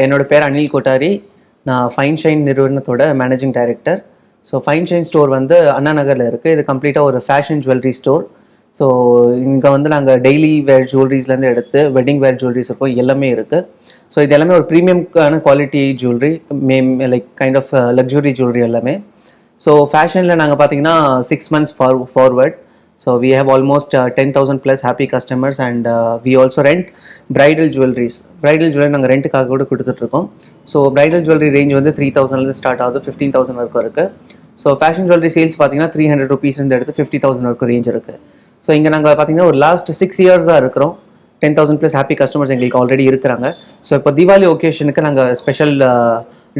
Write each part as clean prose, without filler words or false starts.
என்னோட பேர் அனில் கோட்டாரி. நான் ஃபைன் ஷைன் நிறுவனத்தோட managing director. So fine shine store வந்து அண்ணா நகரில் இருக்குது. இது கம்ப்ளீட்டாக ஒரு ஃபேஷன் ஜுவல்லரி ஸ்டோர். ஸோ இங்கே வந்து நாங்கள் டெய்லி வேர் ஜுவல்லரிஸ்லேருந்து எடுத்து வெட்டிங் வேர் ஜுவல்லரிஸ் இருக்கும், எல்லாமே இருக்குது. ஸோ இது எல்லாமே ஒரு ப்ரீமியம்க்கான quality jewellery, like kind of luxury jewellery எல்லாமே. ஸோ ஃபேஷனில் நாங்கள் பார்த்தீங்கன்னா 6 months forward. So we have almost 10,000 plus happy customers, and we also rent bridal jewelries. Bridal jewelry நாங்கள் ரெண்ட்டுக்காக கூட கொடுத்துட்ருக்கோம். ஸோ bridal jewelry ரேஞ்ச் வந்து 3,000லேருந்து ஸ்டார்ட் ஆகுது, 15,000 வரைக்கும் இருக்குது. ஸோ ஃபேஷன் ஜுவல்லரி சேல்ஸ் பார்த்தீங்கன்னா 300 rupeesலேருந்து எடுத்து 50,000 வரைக்கும் ரேஞ்ச் இருக்குது. ஸோ இங்கே நாங்கள் பார்த்தீங்கன்னா ஒரு லாஸ்ட் 6 yearsஸாக இருக்கிறோம். 10,000 plus ஹாப்பி கஸ்டமர்ஸ் எங்களுக்கு ஆல்ரெடி இருக்கிறாங்க. ஸோ இப்போ தீபாவளி ஒகேஷனுக்கு நாங்கள் ஸ்பெஷல்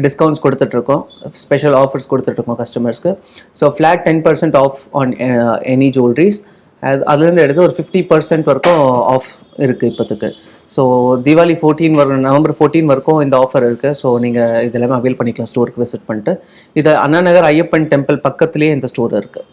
டிஸ்கவுண்ட்ஸ் கொடுத்துட்ருக்கோம், ஸ்பெஷல் ஆஃபர்ஸ் கொடுத்துட்ருக்கோம் கஸ்டமர்ஸ்க்கு. So flat 10% off on any jewelleries. அதுலேருந்து எடுத்து ஒரு 50% வரைக்கும் ஆஃப் இருக்குது இப்போத்துக்கு. ஸோ தீபாவளி 14 வரும், November 14 வரைக்கும் இந்த ஆஃபர் இருக்குது. ஸோ நீங்கள் இது எல்லாமே அவைல் பண்ணிக்கலாம் ஸ்டோருக்கு விசிட் பண்ணிட்டு. இது அண்ணா நகர் ஐயப்பன் டெம்பிள் பக்கத்துலேயே இந்த ஸ்டோர் இருக்குது.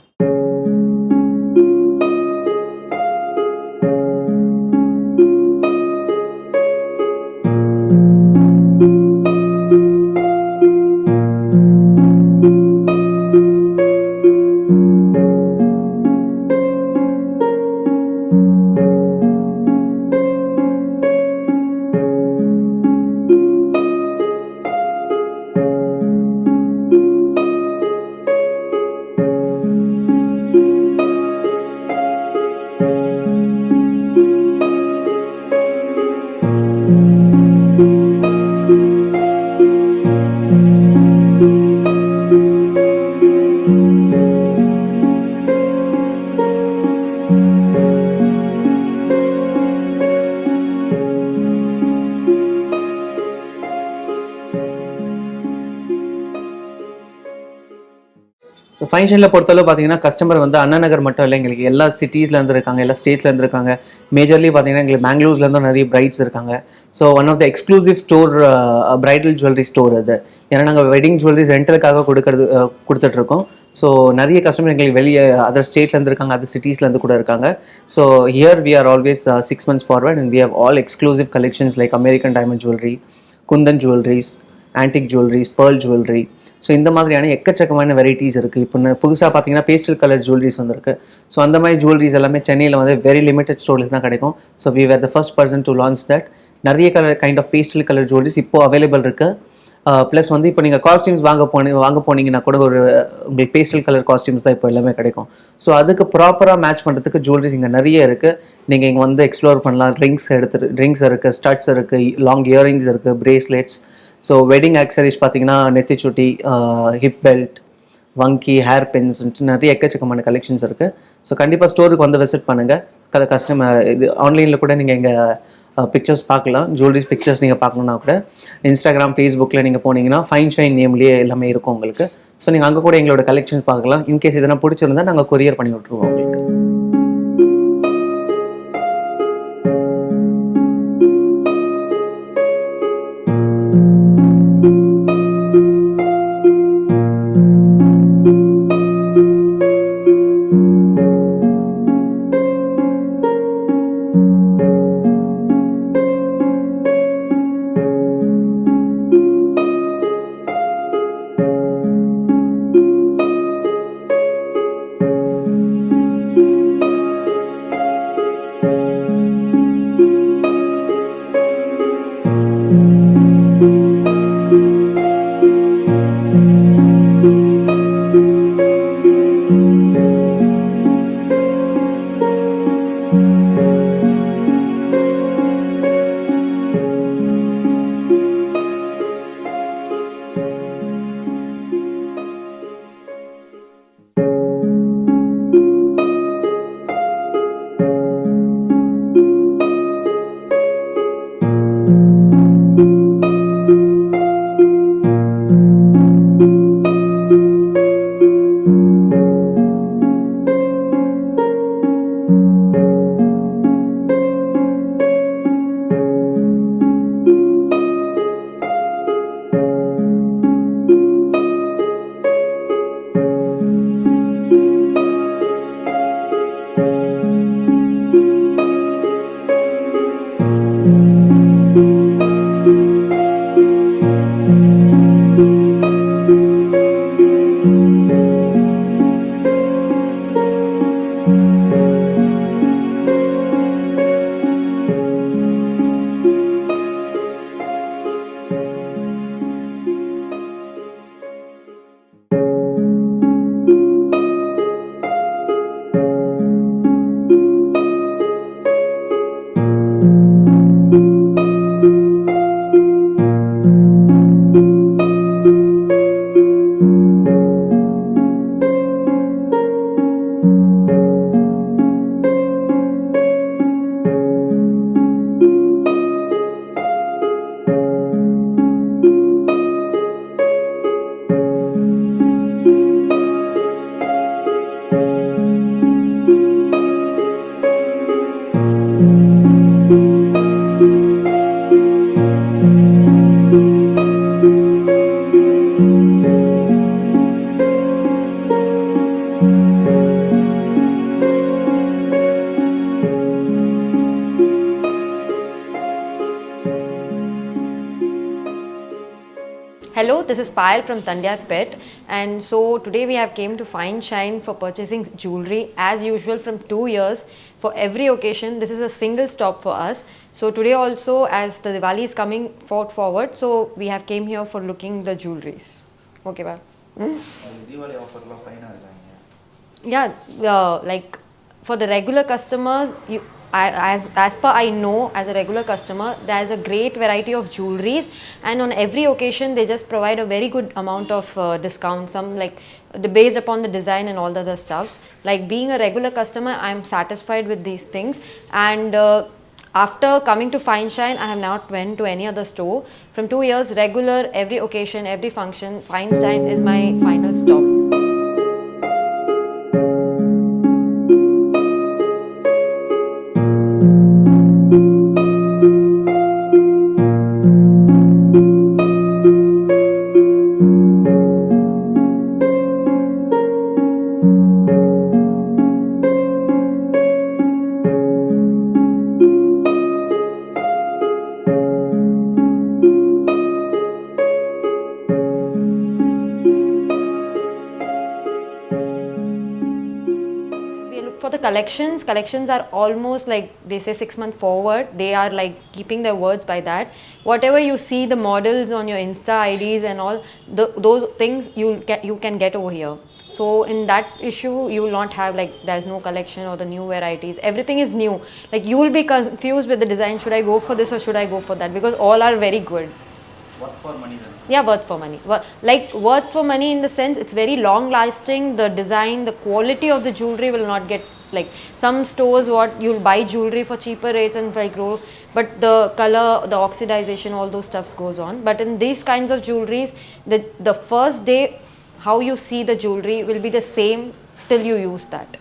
ஸோ ஃபைன் ஷைனில் பொறுத்தளவு பார்த்தீங்கன்னா கஸ்டமர் வந்து அண்ணா நகர் மட்டும் இல்லை, எங்களுக்கு எல்லா சிட்டிஸ்லேருந்து இருக்காங்க, எல்லா ஸ்டேட்ஸ்லேருந்து இருக்காங்க. மேஜர்லி பார்த்தீங்கன்னா எங்களுக்கு பெங்களூர்லேருந்தும் நிறைய பிரைட்ஸ் இருக்காங்க. So one of the exclusive store bridal jewellery store அது. ஏன்னா நாங்கள் வெட்டிங் ஜுவல்லரிஸ் ரெண்டலுக்காக கொடுத்துட்ருக்கோம். ஸோ நிறைய கஸ்டமர் எங்களுக்கு வெளியே அதர் ஸ்டேட்லேருந்து இருக்காங்க, அதர் சிட்டிஸ்லேருந்து கூட இருக்காங்க. So here we are always 6 months forward, and we have all exclusive collections like American diamond jewellery, kundan jewelleries, antique jewelleries, pearl jewellery. So இந்த மாதிரியான எக்கச்சக்கமான வெரைட்டிஸ் இருக்குது. இப்போ புதுசாக பார்த்தீங்கன்னா பேஸ்டல் கலர் ஜுவல்லரிஸ் வந்துருக்கு. ஸோ அந்த மாதிரி ஜுவல்லரிஸ் எல்லாமே சென்னையில் வந்து வெரி லிமிடெட் ஸ்டோர்ஸ் தான் கிடைக்கும். So we were the first person to launch that. நிறைய kind of pastel colour jewelleries இப்போ அவைலபிள் இருக்குது. ப்ளஸ் வந்து இப்போ நீங்கள் காஸ்டியூம்ஸ் வாங்க போனீங்கன்னா கூட ஒரு உங்களுக்கு பேஸ்டல் கலர் காஸ்டியூம்ஸ் தான் இப்போ எல்லாமே கிடைக்கும். ஸோ அதுக்கு ப்ராப்பராக மேட்ச் பண்ணுறதுக்கு ஜுவல்லரிஸ் இங்கே நிறைய இருக்குது. நீங்கள் இங்கே வந்து எக்ஸ்ப்ளோர் பண்ணலாம். ரிங்ஸ் இருக்குது, ஸ்டட்ஸ் இருக்குது, லாங் இயரிங்ஸ் இருக்குது, பிரேஸ்லெட்ஸ். ஸோ வெட்டிங் ஆக்சரிஸ் பார்த்தீங்கன்னா நெத்திச்சுட்டி, ஹிப் பெல்ட், வங்கி, ஹேர் பின்ஸ், நிறைய எக்கச்சக்கமான கலெக்ஷன்ஸ் இருக்குது. ஸோ கண்டிப்பாக ஸ்டோருக்கு வந்து விசிட் பண்ணுங்கள். கஸ்டமர் இது ஆன்லைனில் கூட நீங்கள் எங்கள் பிக்சர்ஸ் பார்க்கலாம். ஜுவல்லரிஸ் பிக்சர்ஸ் நீங்கள் பார்க்கணுன்னா கூட இன்ஸ்டாகிராம், ஃபேஸ்புக்கில் நீங்கள் போனீங்கன்னா ஃபைன் ஷைன் நேம்லேயே எல்லாமே இருக்கும் உங்களுக்கு. ஸோ நீங்கள் அங்கே கூட எங்களோட கலெக்ஷன்ஸ் பார்க்கலாம். இன்கேஸ் எதனா பிடிச்சிருந்தா நாங்கள் கொரியர் பண்ணி விட்ருவோம் உங்களுக்கு. Hello, this is Payal from Tandyar Pet, and so today we have came to Fine Shine for purchasing jewelry as usual from 2 years for every occasion. This is a single stop for us. So today also, as the Diwali is coming forward, so we have came here for looking the jewelries. Okay, bye. Diwali offer la fine Yeah, like for the regular customers, as per I know, as a regular customer, there is a great variety of jewelries, and on every occasion they just provide a very good amount of discount. Some like based upon the design and all the other stuffs. Like being a regular customer, I am satisfied with these things, and after coming to Fine Shine, I have not went to any other store. From 2 years, regular, every occasion, every function, Fine Shine is my final stop. We look for the collections are almost like they say 6 months forward. They are like keeping their words by that. Whatever you see the models on your Insta IDs and all those things you can get over here. So in that issue you will not have like there's no collection or the new varieties. Everything is new. Like you will be confused with the design. Should I go for this or should I go for that? Because all are very good. worth for money then. Yeah, worth for money. Like worth for money in the sense it's very long lasting. The design, the quality of the jewelry will not get like some stores what you'll buy jewelry for cheaper rates and like grow, but the color, the oxidization, all those stuffs goes on. But in these kinds of jewelries, the first day how you see the jewelry will be the same till you use that.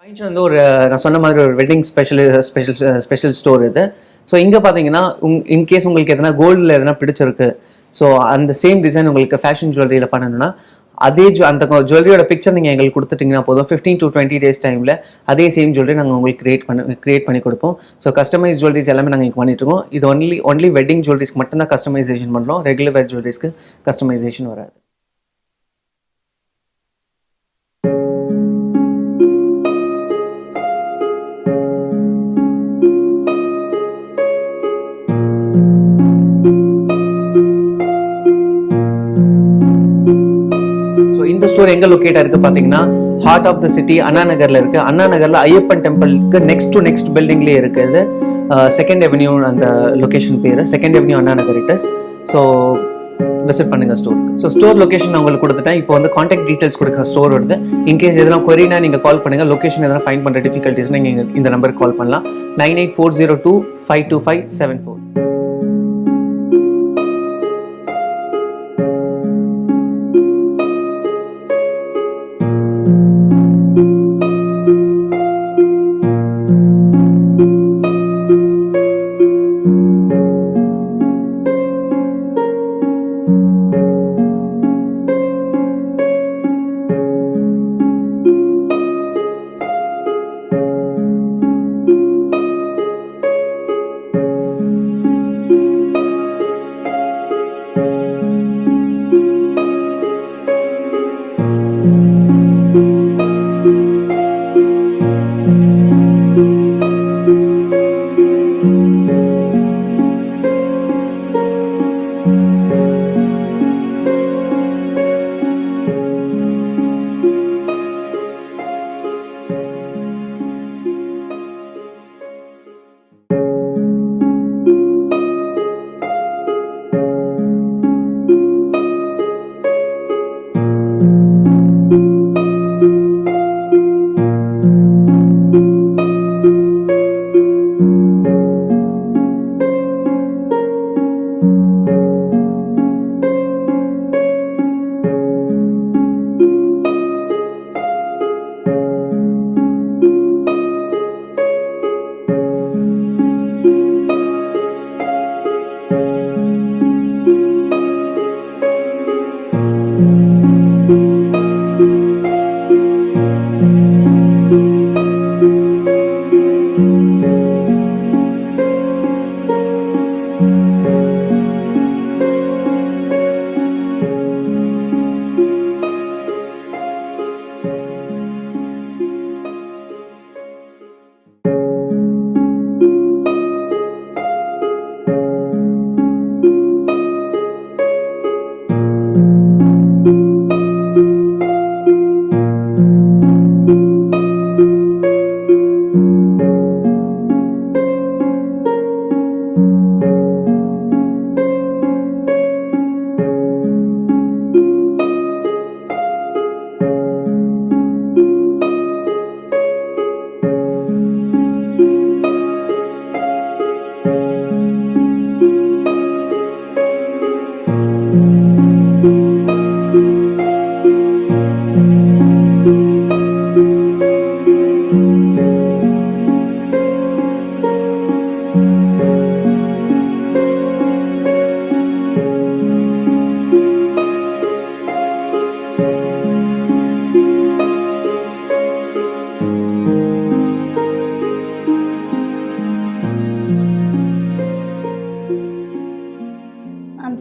Fines வந்து ஒரு நான் சொன்ன மாதிரி ஒரு wedding special store இது. So இங்கே பார்த்தீங்கன்னா in case உங்களுக்கு எதனா கோல்டில் எதனா பிடிச்சிருக்கு, ஸோ அந்த சேம் டிசைன் உங்களுக்கு ஃபேஷன் ஜுவல்லரியில் பண்ணணும்னா அதே அந்த ஜுவல்லரியோட பிக்சர் நீங்கள் எங்களுக்கு கொடுத்துட்டிங்கன்னா போதும் 15 to 20 days டைமில் அதே சேம் ஜுவல்லரி நாங்கள் உங்களுக்கு கிரியேட் பண்ணி கொடுப்போம். ஸோ கஸ்டமைஸ் ஜுவல்லரிஸ் எல்லாமே நாங்கள் இங்கே பண்ணிட்டு இருக்கோம். இது ஒன்லி வெட்டிங் ஜுவல்லரிஸ்க்கு மட்டும்தான் கஸ்டமைசேஷன் பண்ணுறோம். ரெகுலர் வேர் ஜுவல்லரிஸ்க்கு கஸ்டமைசேஷன் வராது. இந்த ஸ்டோர் எங்க லொகேட் ஆயிருக்கு பாத்தீங்கன்னா ஹார்ட் ஆஃப் த சிட்டி அண்ணா நகர்ல இருக்கு. அண்ணா நகர்ல ஐயப்பன் டெம்பிளுக்கு நெக்ஸ்ட் பில்டிங்லயே இருக்கு. இது செகண்ட் அவென்யூ அந்த லொகேஷன் பேரு second avenue Anna Nagar it is. So visit பண்ணுங்க ஸ்டோருக்கு. ஸோ ஸ்டோர் லொகேஷன் நான் உங்களுக்கு கொடுத்துட்டேன். இப்போ வந்து கான்டாக்ட் டீடைல்ஸ் கொடுக்குற ஸ்டோர் வருது. இன்கேஸ் எதனா கொரினா நீங்க கால் பண்ணுங்க. லொகேஷன் எதனா ஃபைண்ட் பண்ற டிஃபிகல்ட்டிஸ் நீங்க இந்த நம்பருக்கு கால் பண்ணலாம். 9840252574.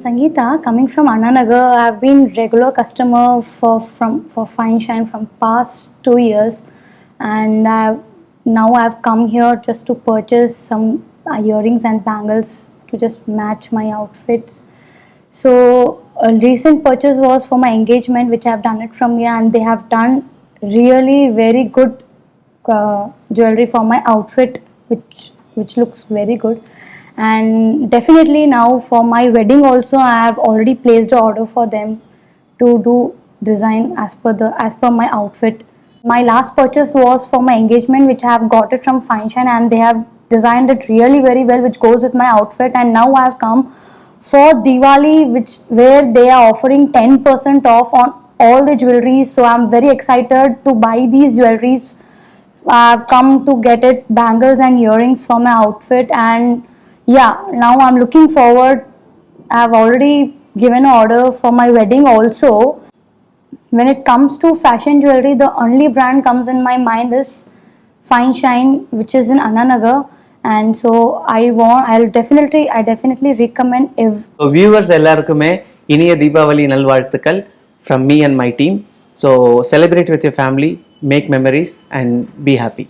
Sangeeta, coming from Annanagar. I've been regular customer for Fine Shine from past 2 years, and now I've come here just to purchase some earrings and bangles to just match my outfits. So a recent purchase was for my engagement, which I've done it from here, and they have done really very good jewelry for my outfit, which looks very good. And definitely now for my wedding also, I have already placed an order for them to do design as per my outfit. My last purchase was for my engagement, which I have got it from Fine Shine, and they have designed it really very well, which goes with my outfit. And now I have come for Diwali, where they are offering 10% off on all the jewelries. So I'm very excited to buy these jewelries. I've come to get it bangles and earrings for my outfit, and yeah, now I'm looking forward. I've already given an order for my wedding also. When it comes to fashion jewelry, the only brand comes in my mind is Fine Shine, which is in Annanagar. And so I definitely recommend so viewers எல்லாருக்குமே இனிய தீபாவளி நல்வாழ்த்துக்கள் from me and my team. So celebrate with your family, make memories and be happy.